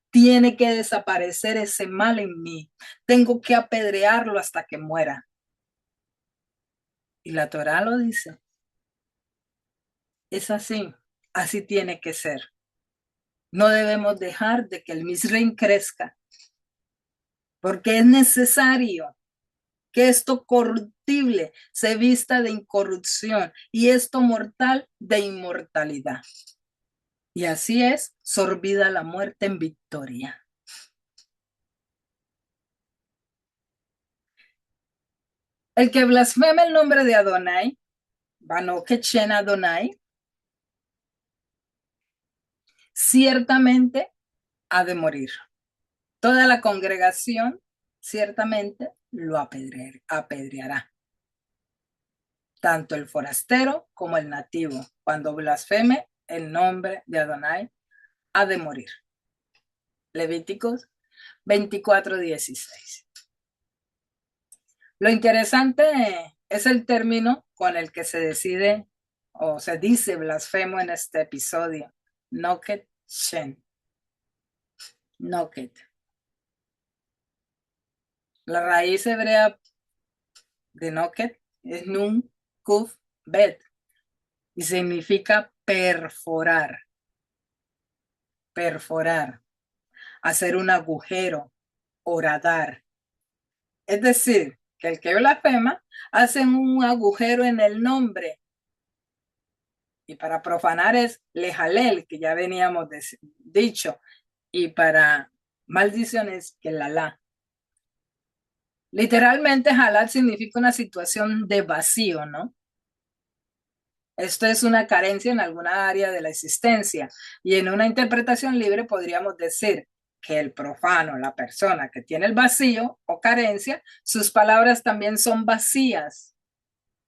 Tiene que desaparecer ese mal en mí. Tengo que apedrearlo hasta que muera. Y la Torá lo dice. Es así. Así tiene que ser. No debemos dejar de que el Misrein crezca, porque es necesario que esto corruptible se vista de incorrupción y esto mortal de inmortalidad. Y así es sorbida la muerte en victoria. El que blasfeme el nombre de Adonai, Bano Kechen Adonai, ciertamente ha de morir. Toda la congregación ciertamente lo apedreará. Tanto el forastero como el nativo, cuando blasfeme el nombre de Adonai, ha de morir. Levíticos 24:16. Lo interesante es el término con el que se decide o se dice blasfemo en este episodio. Noket Shen. Noket. La raíz hebrea de Noket es Nun, Kuf, Bet y significa perforar, perforar, hacer un agujero, horadar. Es decir, que el que blasfema hace un agujero en el nombre. Y para profanar es lejalel, que ya veníamos dicho. Y para maldiciones, que la. Literalmente, halal significa una situación de vacío, ¿no? Esto es una carencia en alguna área de la existencia. Y en una interpretación libre podríamos decir que el profano, la persona que tiene el vacío o carencia, sus palabras también son vacías,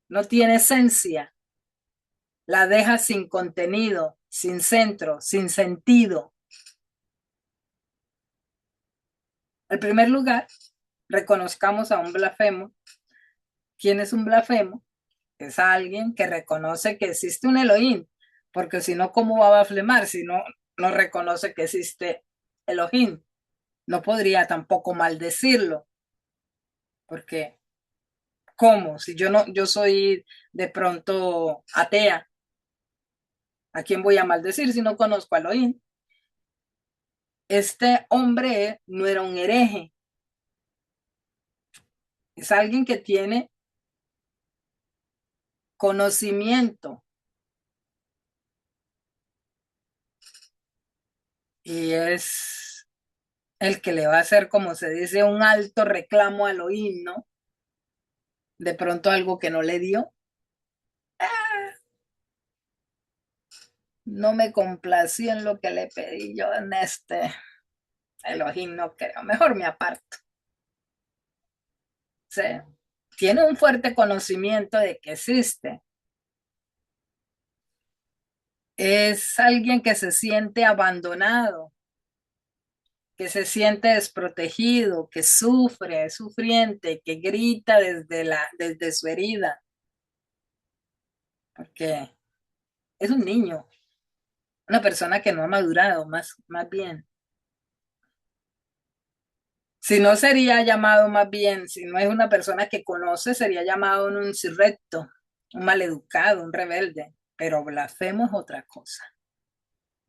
no tiene esencia, la deja sin contenido, sin centro, sin sentido. En primer lugar, reconozcamos a un blasfemo. ¿Quién es un blasfemo? Es alguien que reconoce que existe un Elohim, porque si no, ¿cómo va a blasfemar si no reconoce que existe Elohim? No podría tampoco maldecirlo, porque ¿cómo? Si yo soy de pronto atea, ¿a quién voy a maldecir si no conozco a Elohim? Este hombre no era un hereje, es alguien que tiene conocimiento y es el que le va a hacer, como se dice, un alto reclamo al Elohim, ¿no? De pronto algo que no le dio. No me complací en lo que le pedí yo en este Elohim, no creo. Mejor me aparto. ¿Sí? Tiene un fuerte conocimiento de que existe. Es alguien que se siente abandonado, que se siente desprotegido, que sufre, es sufriente, que grita desde su herida, porque es un niño, una persona que no ha madurado, más bien. Si no sería llamado más bien, si no es una persona que conoce, sería llamado un insurrecto, un maleducado, un rebelde. Pero blasfemo es otra cosa.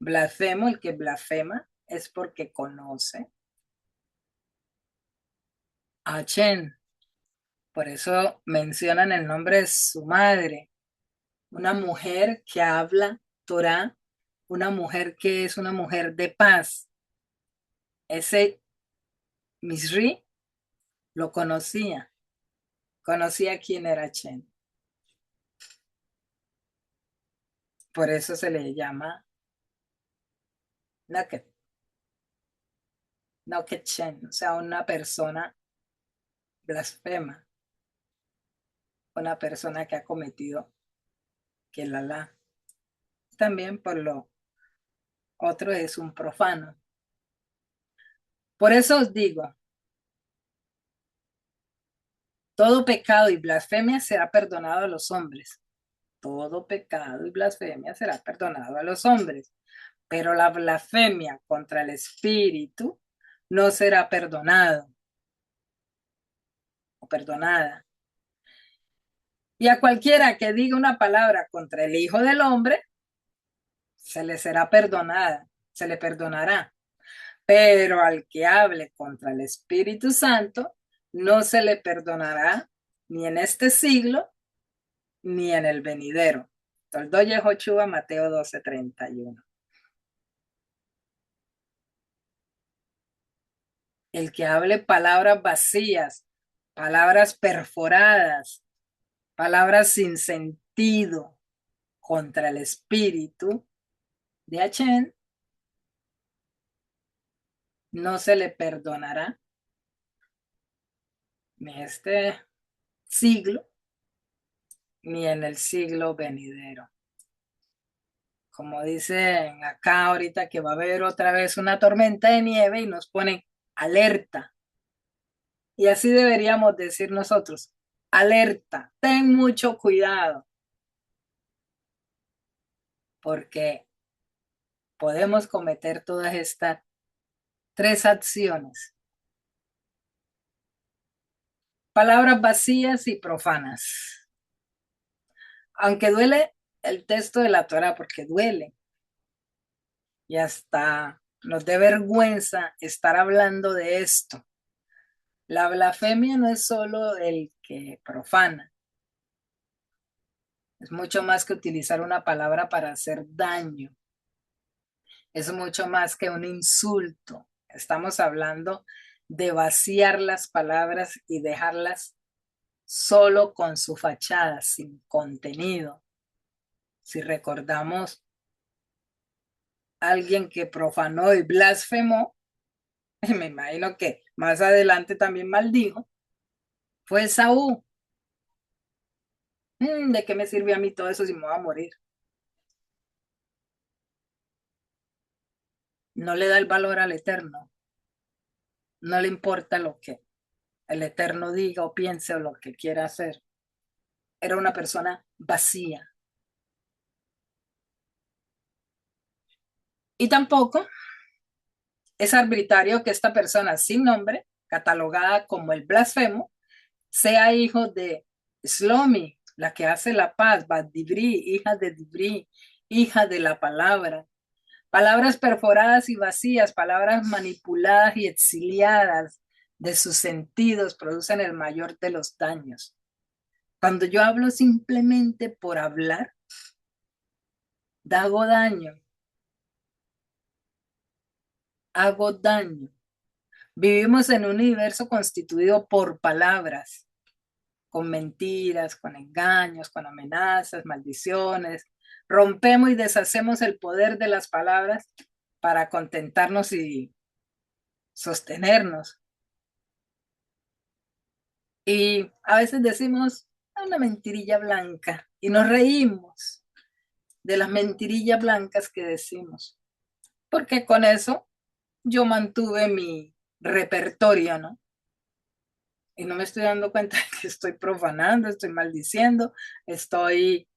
Blasfemo, el que blasfema, es porque conoce a Chen. Por eso mencionan el nombre de su madre, una mujer que habla Torah, una mujer que es una mujer de paz. Ese Misri lo conocía quién era Chen. Por eso se le llama Naked, Naked Chen, o sea, una persona blasfema, una persona que ha cometido que la. También por lo otro es un profano. Por eso os digo, todo pecado y blasfemia será perdonado a los hombres. Todo pecado y blasfemia será perdonado a los hombres, pero la blasfemia contra el Espíritu no será perdonado o perdonada. Y a cualquiera que diga una palabra contra el Hijo del Hombre, se le será perdonada, se le perdonará. Pero al que hable contra el Espíritu Santo, no se le perdonará ni en este siglo, ni en el venidero. Toldoye Jochua, Mateo 12:31. El que hable palabras vacías, palabras perforadas, palabras sin sentido contra el espíritu de Achén, no se le perdonará ni este siglo, ni en el siglo venidero. Como dicen acá ahorita que va a haber otra vez una tormenta de nieve y nos ponen alerta. Y así deberíamos decir nosotros, alerta, ten mucho cuidado, porque podemos cometer todas estas tres acciones. Palabras vacías y profanas. Aunque duele el texto de la Torah, porque duele, y hasta nos dé vergüenza estar hablando de esto. La blasfemia no es solo el que profana, es mucho más que utilizar una palabra para hacer daño, es mucho más que un insulto. Estamos hablando de vaciar las palabras y dejarlas solo con su fachada, sin contenido. Si recordamos a alguien que profanó y blasfemó, me imagino que más adelante también maldijo, fue Saúl. ¿De qué me sirve a mí todo eso si me voy a morir? No le da el valor al Eterno, no le importa lo que el Eterno diga o piense o lo que quiera hacer. Era una persona vacía. Y tampoco es arbitrario que esta persona sin nombre, catalogada como el blasfemo, sea hijo de Shlomi, la que hace la paz, Bat Dibri, hija de Dibri, hija de la palabra. Palabras perforadas y vacías, palabras manipuladas y exiliadas de sus sentidos producen el mayor de los daños. Cuando yo hablo simplemente por hablar, hago daño, hago daño. Vivimos en un universo constituido por palabras, con mentiras, con engaños, con amenazas, maldiciones. Rompemos y deshacemos el poder de las palabras para contentarnos y sostenernos. Y a veces decimos una mentirilla blanca y nos reímos de las mentirillas blancas que decimos, porque con eso yo mantuve mi repertorio, ¿no? Y no me estoy dando cuenta de que estoy profanando, estoy maldiciendo, estoy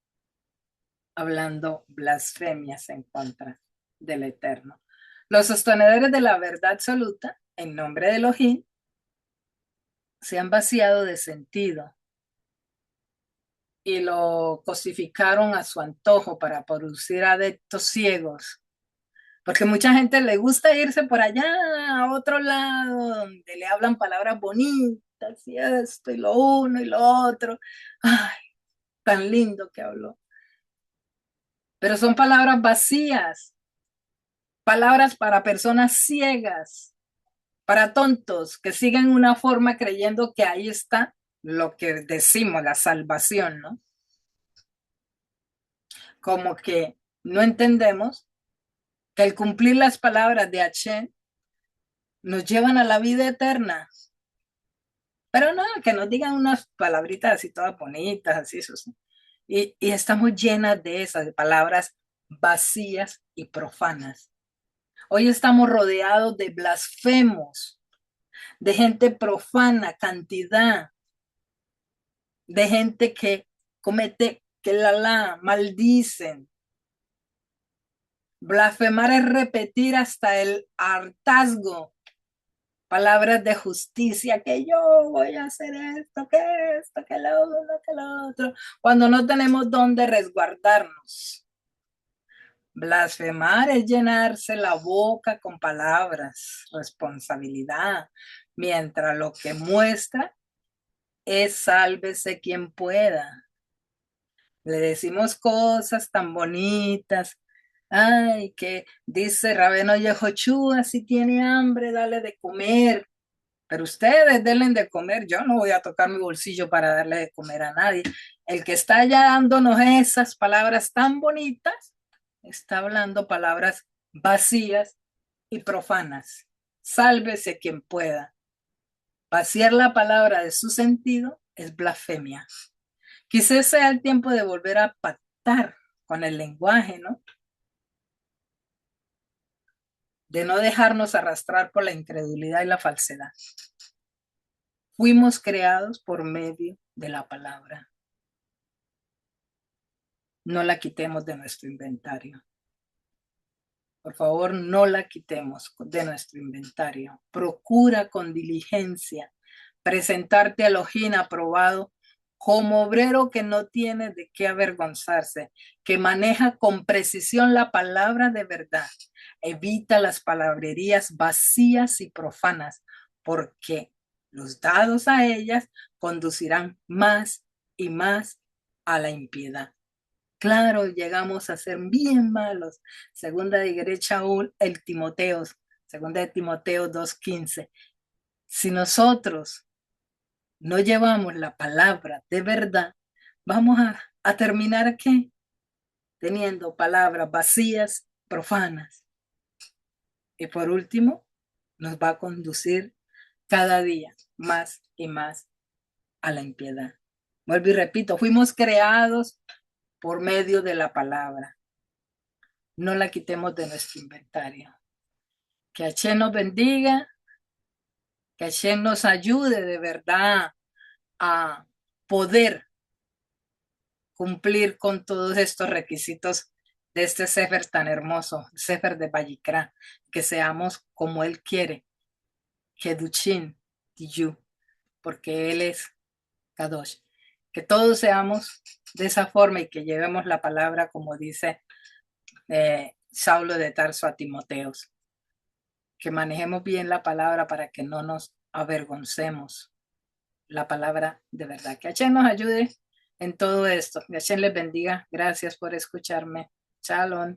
hablando blasfemias en contra del Eterno. Los sostenedores de la verdad absoluta, en nombre de Elohim, se han vaciado de sentido y lo cosificaron a su antojo para producir adeptos ciegos. Porque mucha gente le gusta irse por allá a otro lado, donde le hablan palabras bonitas y esto y lo uno y lo otro. Ay, tan lindo que habló. Pero son palabras vacías, palabras para personas ciegas, para tontos que siguen una forma creyendo que ahí está lo que decimos, la salvación, ¿no? Como que no entendemos que el cumplir las palabras de Hashem nos llevan a la vida eterna. Pero no, que nos digan unas palabritas así todas bonitas, así, eso, sí. Y estamos llenas de esas de palabras vacías y profanas. Hoy estamos rodeados de blasfemos, de gente profana, cantidad, de gente que comete, que maldicen. Blasfemar es repetir hasta el hartazgo palabras de justicia, que yo voy a hacer esto, que lo otro, cuando no tenemos dónde resguardarnos. Blasfemar es llenarse la boca con palabras, responsabilidad, mientras lo que muestra es sálvese quien pueda. Le decimos cosas tan bonitas. Ay, que dice Rabeno Yehoshua, si tiene hambre, dale de comer. Pero ustedes denle de comer. Yo no voy a tocar mi bolsillo para darle de comer a nadie. El que está ya dándonos esas palabras tan bonitas, está hablando palabras vacías y profanas. Sálvese quien pueda. Vaciar la palabra de su sentido es blasfemia. Quizás sea el tiempo de volver a pactar con el lenguaje, ¿no? De no dejarnos arrastrar por la incredulidad y la falsedad. Fuimos creados por medio de la palabra. No la quitemos de nuestro inventario. Por favor, no la quitemos de nuestro inventario. Procura con diligencia presentarte a Elohim aprobado como obrero que no tiene de qué avergonzarse, que maneja con precisión la palabra de verdad. Evita las palabrerías vacías y profanas, porque los dados a ellas conducirán más y más a la impiedad. Claro, llegamos a ser bien malos. Segunda de derecha, el Timoteos, segunda de Timoteo 2:15. Si nosotros no llevamos la palabra de verdad, vamos a terminar aquí teniendo palabras vacías, profanas. Y por último, nos va a conducir cada día más y más a la impiedad. Vuelvo y repito, fuimos creados por medio de la palabra. No la quitemos de nuestro inventario. Que Hashem nos bendiga, que Hashem nos ayude de verdad a poder cumplir con todos estos requisitos de este Sefer tan hermoso, Sefer de Vayikra, que seamos como Él quiere, Kedushim, Tiyu, porque Él es Kadosh. Que todos seamos de esa forma y que llevemos la palabra como dice Saulo de Tarso a Timoteos. Que manejemos bien la palabra para que no nos avergoncemos. La palabra de verdad. Que Hashem nos ayude en todo esto. Que Hashem les bendiga. Gracias por escucharme. Shalom.